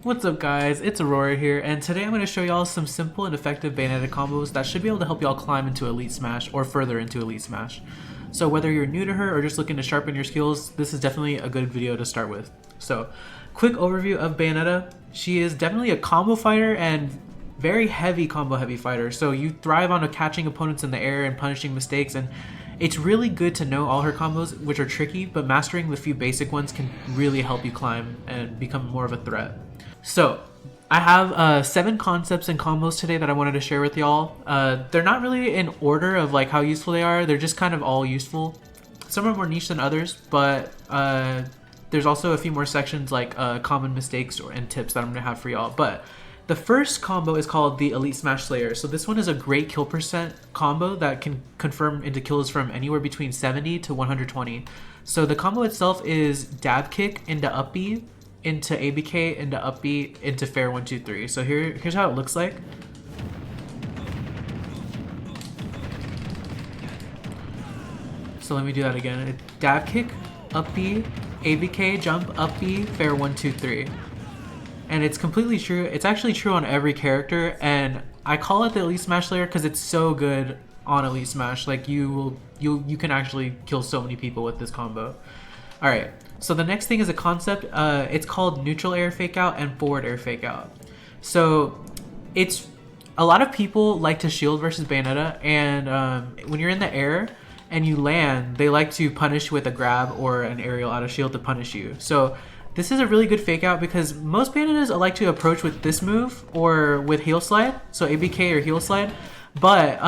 What's up guys, it's Aurora here, and today I'm going to show y'all some simple and effective Bayonetta combos that should be able to help y'all climb into Elite Smash or further into Elite Smash. So whether you're new to her or just looking to sharpen your skills, this is definitely a good video to start with. So, quick overview of Bayonetta. She is definitely a combo fighter and very heavy combo heavy fighter, so you thrive on catching opponents in the air and punishing mistakes, and it's really good to know all her combos, which are tricky, but mastering the few basic ones can really help you climb and become more of a threat. So, I have 7 concepts and combos today that I wanted to share with y'all. They're not really in order of like how useful they are, they're just kind of all useful. Some are more niche than others, but there's also a few more sections like common mistakes and tips that I'm going to have for y'all. But the first combo is called the Elite Smash Slayer. So this one is a great kill percent combo that can confirm into kills from anywhere between 70 to 120. So the combo itself is dab kick into up B, into ABK, into up B, into fair 1, 2, 3. So here's how it looks like. So let me do that again. Dab kick, up B, ABK, jump, up B, fair 1, 2, 3. And it's completely true. It's actually true on every character, and I call it the Elite Smash Slayer because it's so good on Elite Smash. Like you can actually kill so many people with this combo. All right. So the next thing is a concept. It's called neutral air fake out and forward air fake out. So it's a lot of people like to shield versus Bayonetta, and when you're in the air and you land, they like to punish with a grab or an aerial out of shield to punish you. So this is a really good fake out because most Bayonettas like to approach with this move or with heel slide, so ABK or heel slide. But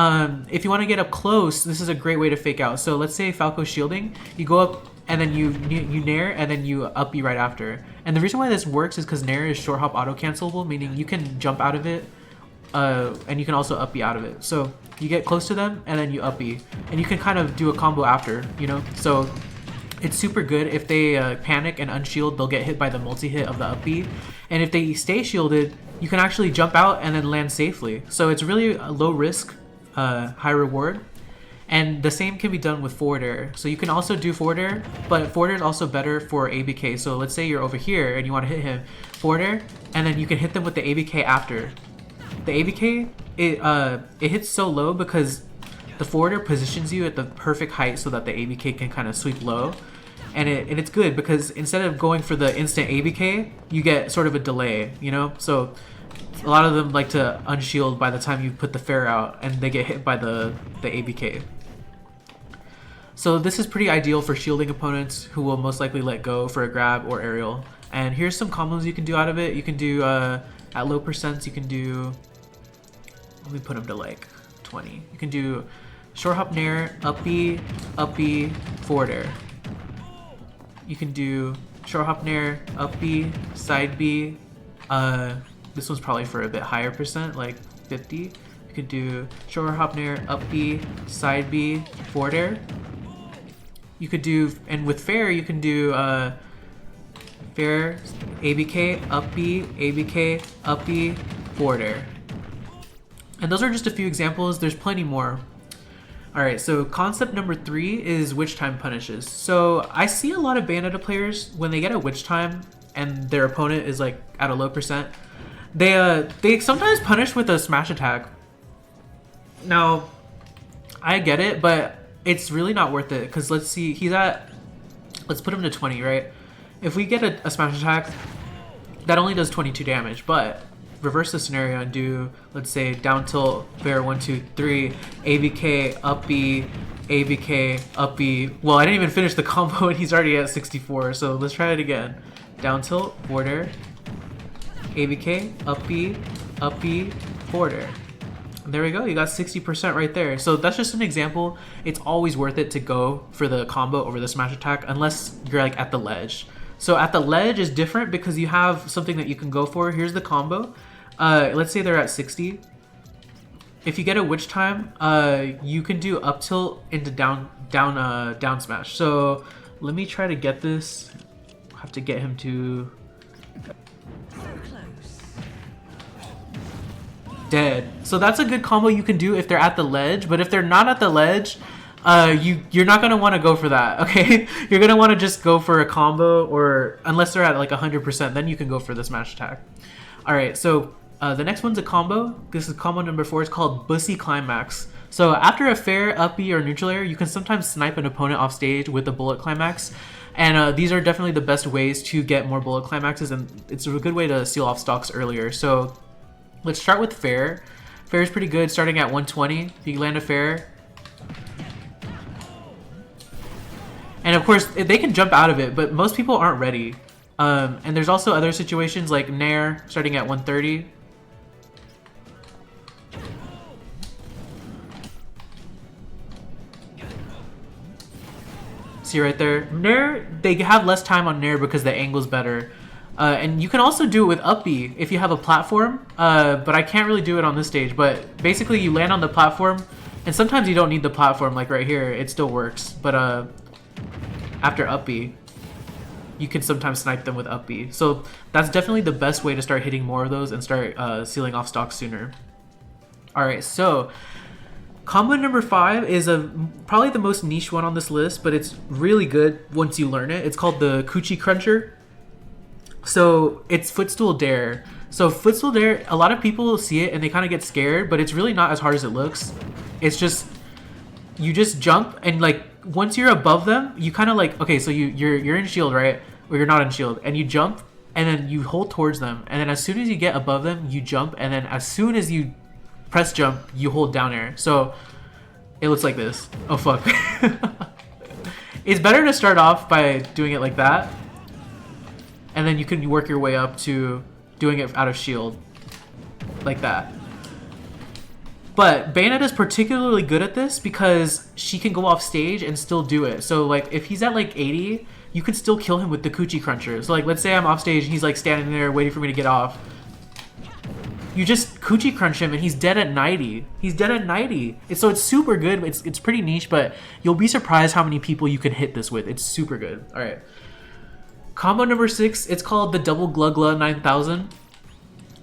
if you want to get up close, this is a great way to fake out. So let's say Falco's shielding, you go up and then you nair and then you up B right after. And the reason why this works is because nair is short hop auto cancelable, meaning you can jump out of it and you can also up B out of it. So you get close to them and then you up B, and you can kind of do a combo after, you know. So it's super good. If they panic and unshield, they'll get hit by the multi-hit of the up B. And if they stay shielded, you can actually jump out and then land safely. So it's really a low risk, high reward. And the same can be done with forward air. So you can also do forward air, but forward air is also better for ABK. So let's say you're over here and you want to hit him, forward air, and then you can hit them with the ABK after. The ABK, it hits so low because the forward air positions you at the perfect height so that the ABK can kind of sweep low. And it's good because instead of going for the instant ABK, you get sort of a delay, you know? So a lot of them like to unshield by the time you put the fair out and they get hit by the ABK. So this is pretty ideal for shielding opponents who will most likely let go for a grab or aerial. And here's some combos you can do out of it. You can do, at low percents, you can do, let me put them to like 20. You can do short hop nair, up B, forward air. You can do short hop nair, up B, side B. This one's probably for a bit higher percent, like 50. You can do short hop nair, up B, side B, forward air. You could do, and with fair, you can do fair, ABK, up B, ABK, up B, forward air. And those are just a few examples. There's plenty more. Alright, so concept number 3 is witch time punishes. So I see a lot of Bayonetta players, when they get a witch time and their opponent is like at a low percent, they sometimes punish with a smash attack. Now, I get it, but it's really not worth it because let's see, let's put him to 20, right? If we get a smash attack, that only does 22 damage, but reverse the scenario and do, let's say, down tilt, fair 1, 2, 3, ABK, up B, ABK, up B. Well, I didn't even finish the combo and he's already at 64, so let's try it again. Down tilt, forward air, ABK, up B, forward air. And there we go, you got 60% right there. So that's just an example. It's always worth it to go for the combo over the smash attack unless you're like at the ledge. So at the ledge is different because you have something that you can go for. Here's the combo. Let's say they're at 60. If you get a witch time, you can do up tilt into down smash. So let me try to get this. I'll have to get him to dead. So that's a good combo you can do if they're at the ledge, but if they're not at the ledge, you're not gonna want to go for that, okay? You're gonna want to just go for a combo, or unless they're at like 100%, then you can go for the smash attack. All right, so the next one's a combo. This is combo number 4. It's called Bussy Climax. So after a fair, uppy, or neutral air, you can sometimes snipe an opponent off stage with a bullet climax. And these are definitely the best ways to get more bullet climaxes, and it's a good way to seal off stocks earlier. So let's start with fair. Fair is pretty good, starting at 120. If you land a fair. And of course, they can jump out of it, but most people aren't ready. And there's also other situations like Nair, starting at 130. See right there? Nair, they have less time on Nair because the angle's better. And you can also do it with up B if you have a platform, but I can't really do it on this stage. But basically, you land on the platform, and sometimes you don't need the platform, like right here, it still works. But after up B, you can sometimes snipe them with up B. So that's definitely the best way to start hitting more of those and start sealing off stocks sooner. Alright, so combo number 5 is probably the most niche one on this list, but it's really good once you learn it. It's called the Coochie Cruncher. So it's footstool dare. So footstool dare, a lot of people see it and they kind of get scared, but it's really not as hard as it looks. It's just, you just jump, and like once you're above them, you kind of like, okay, so you're in shield, right? Or you're not in shield, and you jump, and then you hold towards them, and then as soon as you get above them, you jump, and then as soon as you press jump, you hold down air. So it looks like this. Oh fuck. It's better to start off by doing it like that, and then you can work your way up to doing it out of shield, like that. But Bayonetta is particularly good at this because she can go off stage and still do it. So like if he's at like 80, you can still kill him with the Coochie Cruncher. So like let's say I'm off stage and he's like standing there waiting for me to get off. You just Coochie Crunch him and he's dead at 90. He's dead at 90. So it's super good. It's pretty niche, but you'll be surprised how many people you can hit this with. It's super good. All right. Combo number 6, it's called the Double Glugla 9000.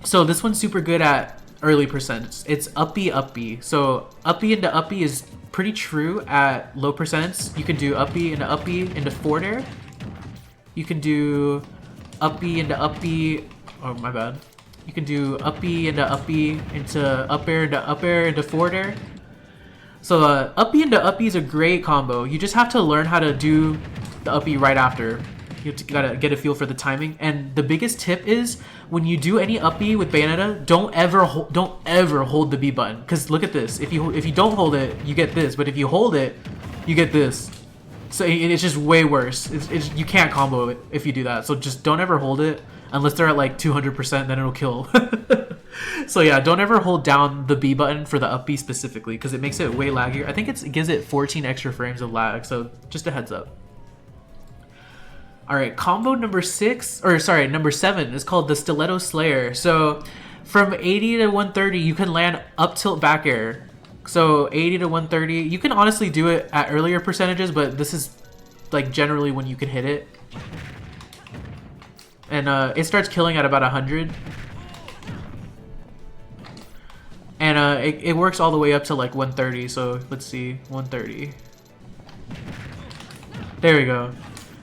So this one's super good at early percents. It's uppy uppy. So uppy into uppy is pretty true at low percents. You can do uppy into forward air. You can do uppy into uppy. Oh my bad. You can do uppy into uppy into up air into forward air. So uppy into uppy is a great combo. You just have to learn how to do the uppy right after. You gotta get a feel for the timing. And the biggest tip is when you do any uppy with Bayonetta, don't ever hold the B button. Cause look at this. If you don't hold it, you get this. But if you hold it, you get this. So it's just way worse. You can't combo it if you do that. So just don't ever hold it unless they're at like 200%. Then it'll kill. So yeah, don't ever hold down the B button for the up B specifically because it makes it way laggier. I think it gives it 14 extra frames of lag. So just a heads up. All right, combo number 7 is called the Stiletto Slayer. So from 80 to 130, you can land up tilt back air. So 80 to 130, you can honestly do it at earlier percentages, but this is like generally when you can hit it. And it starts killing at about 100. And it works all the way up to like 130. So let's see, 130. There we go.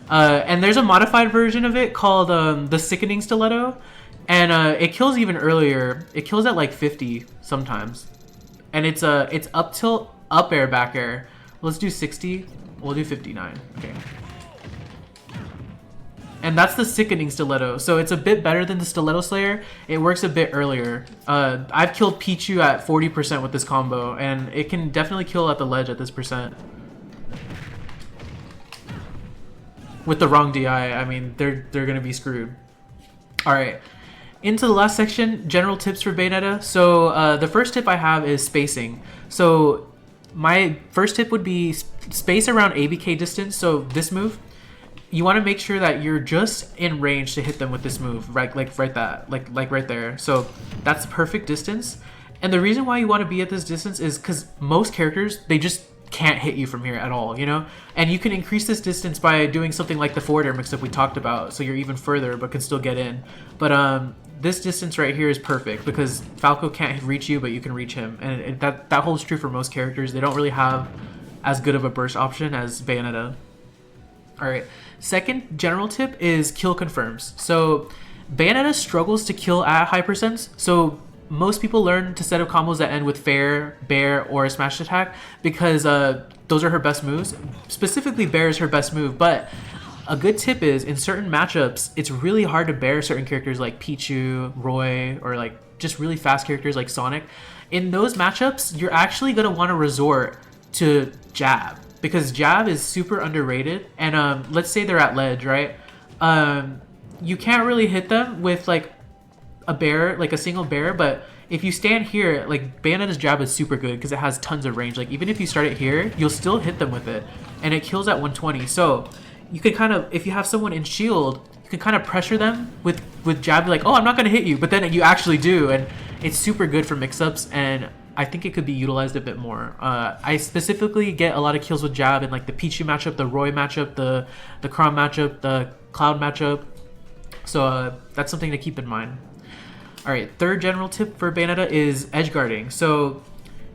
And there's a modified version of it called the Sickening Stiletto, and it kills even earlier. It kills at like 50 sometimes, and it's up tilt, up air, back air. Let's do 60. We'll do 59. Okay. And that's the Sickening Stiletto. So it's a bit better than the Stiletto Slayer. It works a bit earlier. I've killed Pichu at 40% with this combo, and it can definitely kill at the ledge at this percent. With the wrong DI, I mean, they're gonna be screwed. All right, into the last section, general tips for Bayonetta. So the first tip I have is spacing. So my first tip would be space around ABK distance. So this move, you want to make sure that you're just in range to hit them with this move, right? Like right there. So that's perfect distance. And the reason why you want to be at this distance is because most characters, they just can't hit you from here at all, you know? And you can increase this distance by doing something like the forward air mix-up we talked about, so you're even further but can still get in. But this distance right here is perfect because Falco can't reach you, but you can reach him. And that holds true for most characters. They don't really have as good of a burst option as Bayonetta. Alright, second general tip is kill confirms. So Bayonetta struggles to kill at high percents, so most people learn to set up combos that end with fair, bear, or a smash attack because those are her best moves. Specifically, bear is her best move, but a good tip is in certain matchups, it's really hard to bear certain characters like Pichu, Roy, or like just really fast characters like Sonic. In those matchups, you're actually going to want to resort to jab because jab is super underrated. And let's say they're at ledge, right? You can't really hit them with like a bear, like a single bear, but if you stand here, like Bayonetta's jab is super good because it has tons of range. Like even if you start it here, you'll still hit them with it, and it kills at 120. So you can kind of, if you have someone in shield, you can kind of pressure them with jab, like, oh, I'm not gonna hit you, but then you actually do, and it's super good for mix-ups, and I think it could be utilized a bit more. I specifically get a lot of kills with jab in like the Pichu matchup, the Roy matchup, the Chrom matchup, the Cloud matchup. So that's something to keep in mind. Alright, third general tip for Bayonetta is edge guarding. So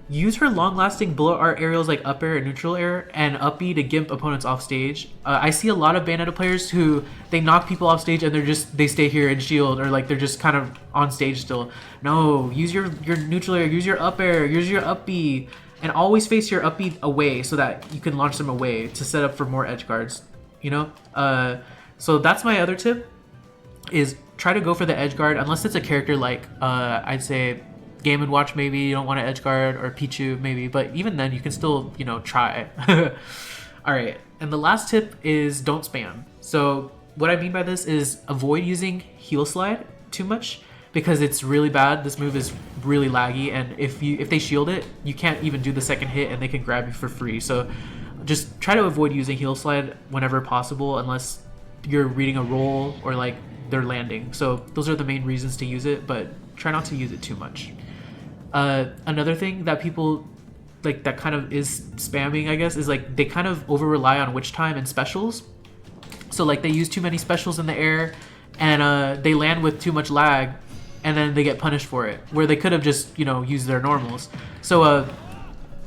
use her long-lasting bullet art aerials like up air and neutral air and up B to gimp opponents off stage. I see a lot of Bayonetta players who they knock people off stage and they stay here in shield, or like they're just kind of on stage still. No, use your neutral air, use your up air, use your up B, and always face your up B away so that you can launch them away to set up for more edge guards, you know? So that's my other tip, is try to go for the edge guard unless it's a character like I'd say Game & Watch, maybe you don't want to edge guard, or Pichu maybe, but even then you can still, you know, try. Alright, and the last tip is don't spam. So what I mean by this is avoid using heel slide too much because it's really bad. This move is really laggy, and if they shield it, you can't even do the second hit and they can grab you for free. So just try to avoid using heel slide whenever possible unless you're reading a roll or like they're landing. So those are the main reasons to use it, but try not to use it too much. Another thing that people like that kind of is spamming, I guess, is like they kind of over rely on witch time and specials. So like they use too many specials in the air and they land with too much lag and then they get punished for it, where they could have just, you know, used their normals. So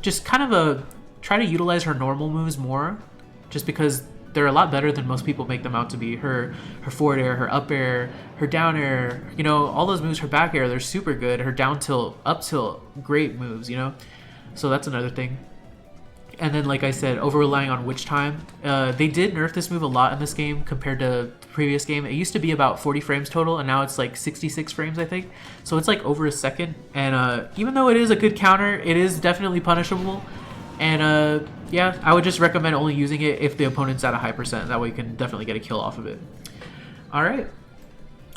just kind of try to utilize her normal moves more, just because they're a lot better than most people make them out to be. Her forward air, her up air, her down air, you know, all those moves, her back air, they're super good. Her down tilt, up tilt, great moves, you know? So that's another thing. And then, like I said, over-relying on witch time. They did nerf this move a lot in this game compared to the previous game. It used to be about 40 frames total, and now it's like 66 frames, I think. So it's like over a second. And even though it is a good counter, it is definitely punishable. And yeah, I would just recommend only using it if the opponent's at a high percent. That way you can definitely get a kill off of it. Alright.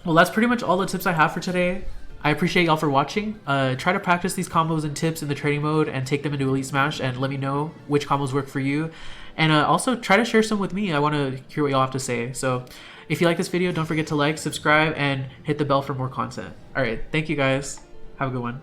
Well, that's pretty much all the tips I have for today. I appreciate y'all for watching. Try to practice these combos and tips in the training mode and take them into Elite Smash and let me know which combos work for you. And also try to share some with me. I want to hear what y'all have to say. So if you like this video, don't forget to like, subscribe, and hit the bell for more content. Alright, thank you guys. Have a good one.